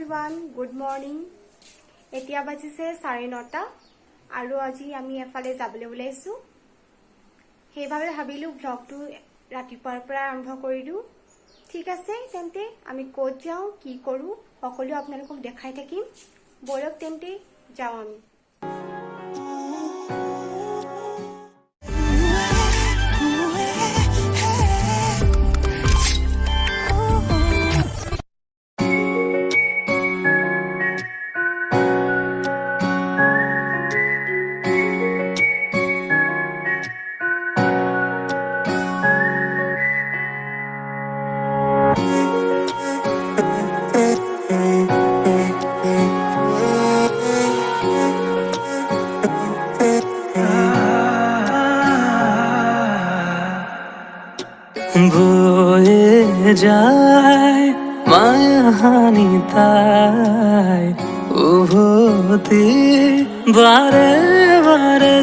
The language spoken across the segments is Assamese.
এভৰিৱান গুড মৰ্নিং এতিয়া বাজিছে 9:30 আৰু আজি আমি এফালে যাবলৈ ওলাইছো সেইভাবে ভাবিলো ব্লগটো ৰাতিপুৱাৰ পৰা আৰম্ভ কৰি দিও ঠিক আছে তেন্তে আমি ক'ত যাও কি কৰো সকলো আপোনালোকক দেখাই থাকিম বলক তেন্তে যাও আমি বয়ে যায় মায়াহানি তাই উভতি বারে বারে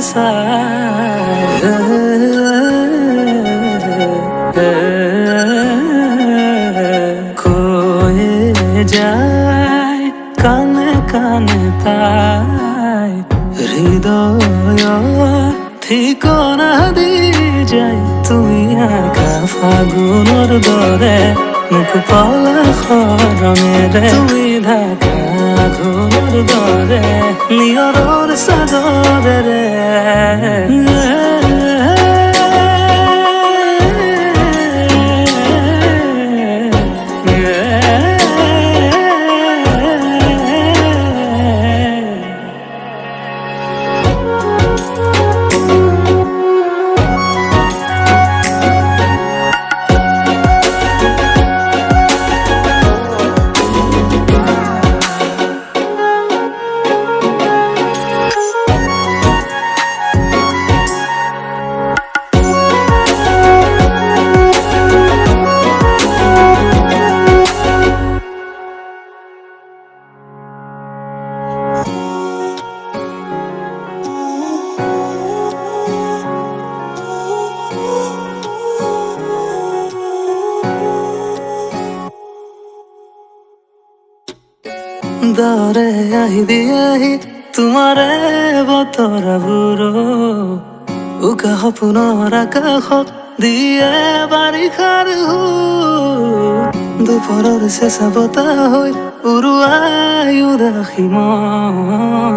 কয়ে যায় কানে কানে তাই হৃদয় ঠিকনা দি যাই তুমি আকা ফাগুনৰ দৰে মুখ পলাশৰণেৰে তুমি ঢাকা ঘৰৰ দৰে নিয়ৰৰ চাদৰেৰে দৰে আহি দিয়েহি তোমাৰে বতৰাবোৰ উকা সপোনৰ আকাশত দিয়ে বাৰিষাৰ দুপৰৰ চেঁচা বতাহ হৈ উৰুৱাই উদাসী মন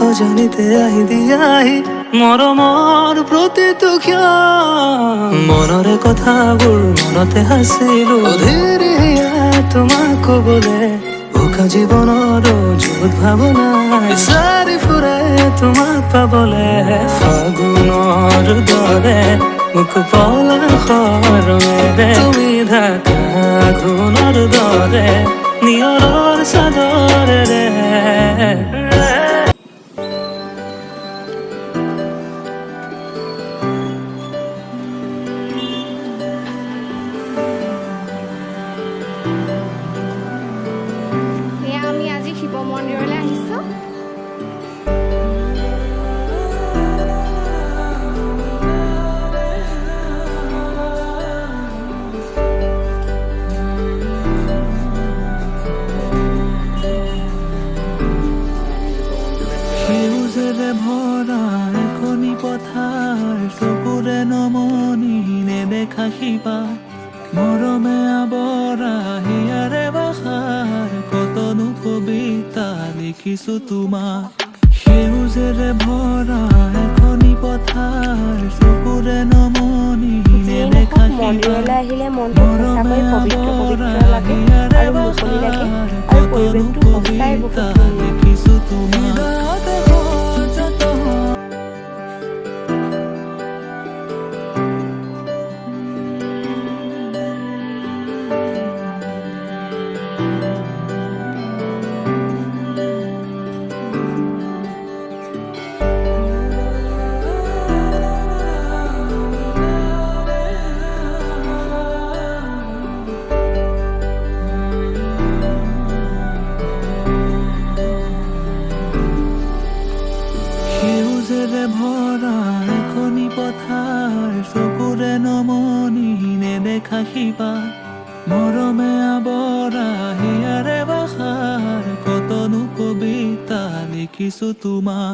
অজানিতে আহি দিয়াহি মৰমৰ প্ৰতিটো ক্ষণ মনৰে কথাবোৰ মনতে আছিলো ধীৰে তোমাক কবলে জীৱনৰ যুত ভাৱনা বিচাৰি ফুৰে তোমাক পাবলে ফাগুনৰ দৰে মুখ পলাশৰণেৰে তুমি ঢাকা ঘৰৰ দৰে নিয়ৰৰ চাদৰেৰে শিৱ মন্দিৰলৈ আহিছো সেউজেৰে ভৰা এখনি পথাৰ চকুৰে নমনি নেদেখা শিপা মৰমে আৱৰা হিয়াৰে বাসাৰ কতনো কবিতা লিখিছো তোমাক সেউজেৰে ভৰা এখনি পথাৰ চকুৰে নমনি নেদেখা মন্দিৰলৈ আহিলে মনটো সঁচাকৈ পবিত্ৰ পবিত্ৰ লাগে আৰু মুকলি লাগে আৰু পৰিৱেশটো সঁচাই বহুত লিখিছো তোমাক ভৰা এখনি পথাৰ চকুৰে নমনি নেদেখা শিপা মৰমে আৱৰা হিয়াৰে বাসাৰ দেখিছো তোমাৰ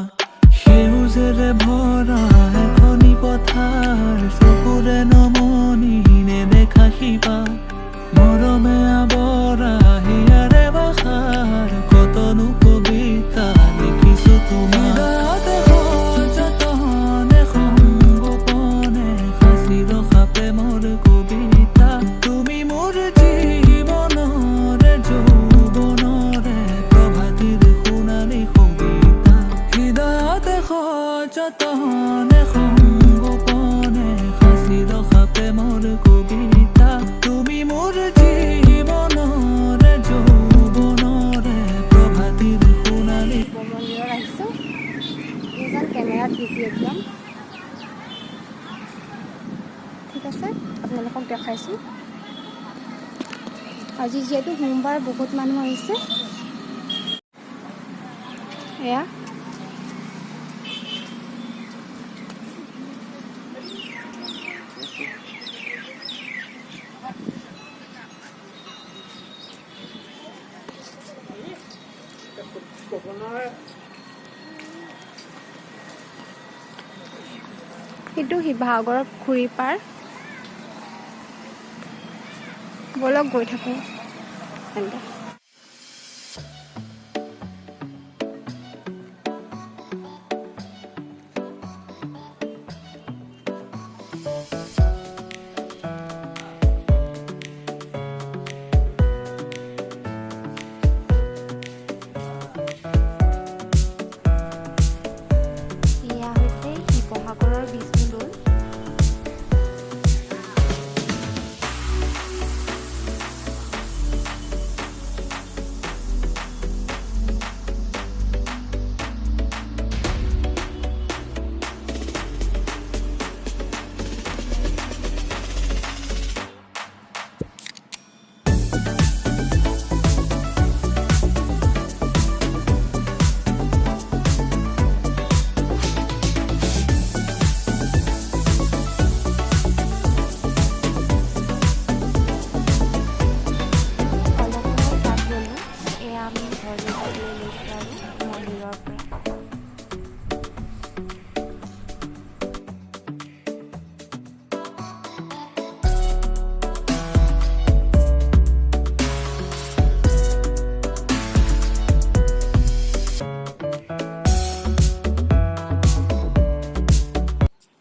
সেউজেৰে ভৰা এখনি পথাৰ চকুৰে নমনি নেদেখা শিপা মৰমে আৱৰা হিয়াৰে বাসাৰ কতনো কবিতা দেখিছো তোমাৰ হৃদয়তে সযতনে সংগোপনে সাঁচি ৰখা প্ৰেমৰ কবিতা তুমি মোৰ জীৱনৰে যৌৱনৰে প্ৰভাতিৰ সোণালী কবিতা হৃদয়তে সযতনে সংগোপনে সাঁচি ৰখা প্ৰেমৰ কবিতা তুমি মোৰ জীৱনৰে যৌৱনৰে প্ৰভাতিৰ সোণালী শিৱ মন্দিৰত আহিছোঁ এইজন কেমেৰাত বিজি একদম ঠিক আছে আপোনালোকক দেখাইছোঁ আজি যিহেতু সোমবাৰ বহুত মানুহ আহিছে এয়া এইটো শিৱসাগৰৰ পুখুৰী পাৰ বলক গৈ থাকোঁ তেন্তে এয়া হৈছে শিৱসাগৰৰ বিষ্ণুদৌল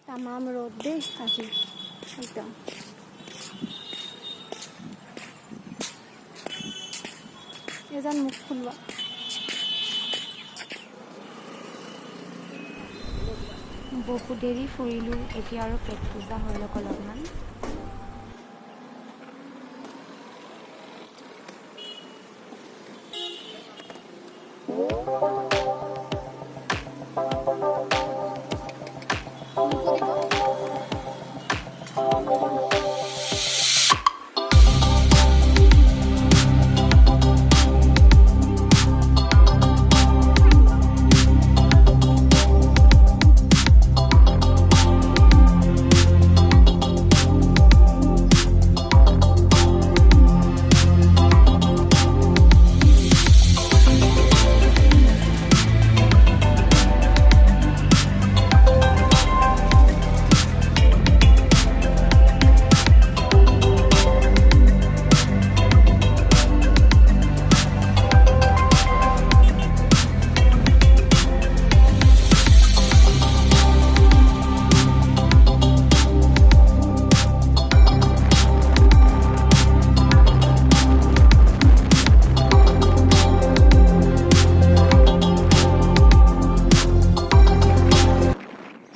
তামাম ৰ'দ দেই আজি একদম এজন মুখ খোলোৱা বহুত দেৰি ফুৰিলোঁ এতিয়া আৰু পেট পূজা হৈ লওক অলপমান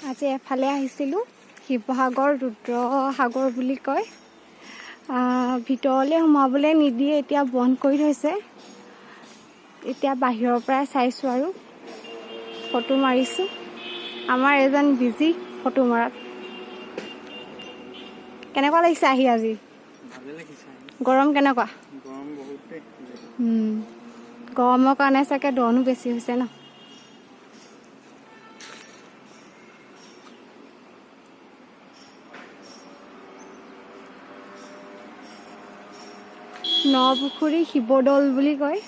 আজি এফালে আহিছিলোঁ শিৱসাগৰ ৰুদ্ৰসাগৰ বুলি কয় ভিতৰলৈ সোমাবলৈ নিদিয়ে এতিয়া বন্ধ কৰি থৈছে এতিয়া বাহিৰৰ পৰাই চাইছোঁ আৰু ফটো মাৰিছোঁ আমাৰ এজন বিজি ফটো মৰাত কেনেকুৱা লাগিছে আহি আজি গৰম কেনেকুৱা গৰম বহুত গৰমৰ কাৰণে চাগে দনো বেছি হৈছে ন নপুখুৰী শিৱদৌল বুলি কয়